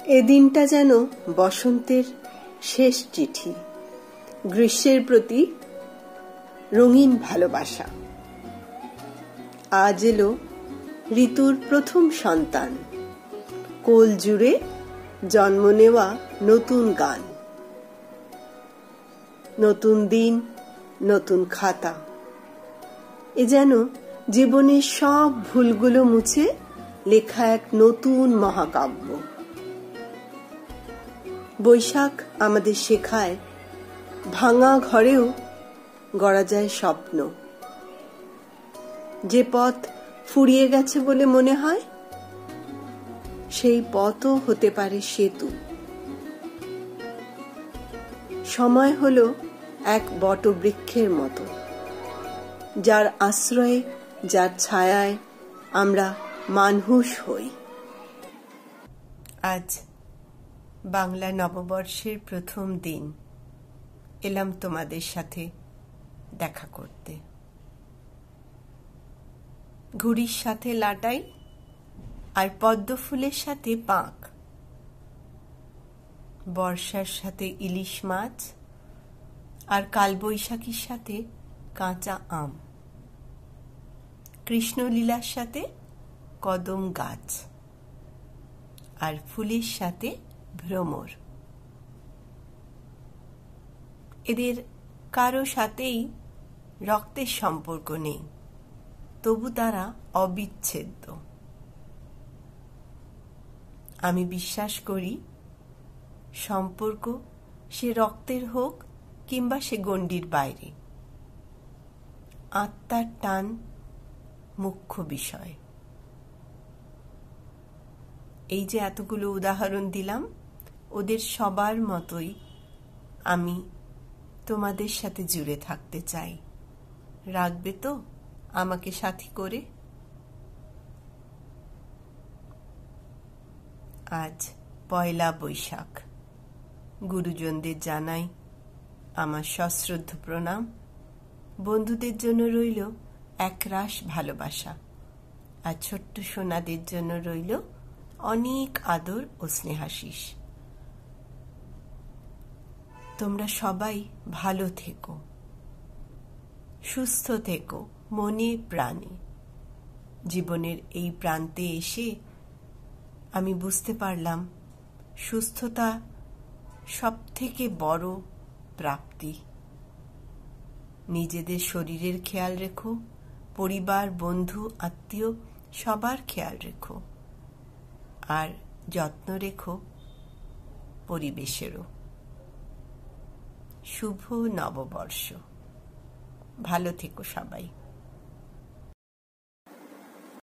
এ দিনটা যেন বসন্তের শেষ চিঠি, গ্রীষ্মের প্রতি রঙিন ভালোবাসা। আজ এলো ঋতুর প্রথম সন্তান, কোল জুড়ে জন্ম নেওয়া নতুন গান। নতুন দিন, নতুন খাতা, এ যেন জীবনের সব ভুলগুলো মুছে লেখা এক নতুন মহাকাব্য। বৈশাখ আমাদের শেখায় ভাঙা ঘরেও গড়া যায় স্বপ্ন। যে পথ ফুরিয়ে গেছে বলে মনে হয়, সেই পথও হতে পারে সেতু। সময় হলো এক বটবৃক্ষের মতো, যার আশ্রয়ে, যার ছায়ায় আমরা মানুষ হই। আজ বাংলা নববর্ষের প্রথম দিন, এলাম তোমাদের সাথে দেখা করতে। ঘুড়ির সাথে লাটাই আর পদ্ম ফুলের সাথে পাঁক, বর্ষার সাথে ইলিশ মাছ আর কালবৈশাখীর সাথে কাঁচা আম, কৃষ্ণলীলার সাথে কদম গাছ আর ফুলের সাথে ভ্রমর। এদের কারো সাথেই রক্তের সম্পর্ক নেই, তবু তারা অবিচ্ছেদ্য। আমি বিশ্বাস করি, সম্পর্ক সে রক্তের হোক কিংবা সে গণ্ডির বাইরে, আত্মার টান মুখ্য বিষয়। এই যে এতগুলো উদাহরণ দিলাম, ওদের সবার মতোই আমি তোমাদের সাথে জুড়ে থাকতে চাই। রাখবে তো আমাকে সাথী করে? আজ পয়লা বৈশাখ। গুরুজনদের জানাই আমার সশ্রদ্ধ প্রণাম। বন্ধুদের জন্য রইল একরাশ ভালোবাসা, আর ছোট্ট সোনাদের জন্য রইল অনেক আদর ও স্নেহাশিস। তোমরা সবাই ভালো থেকো, সুস্থ থেকো মনে প্রাণে। জীবনের এই প্রান্তে এসে আমি বুঝতে পারলাম, সুস্থতা সবথেকে বড় প্রাপ্তি। নিজেদের শরীরের খেয়াল রেখো, পরিবার, বন্ধু, আত্মীয় সবার খেয়াল রেখো, আর যত্ন রেখো পরিবেশেরও। শুভ নববর্ষ। ভালো থেকো সবাই।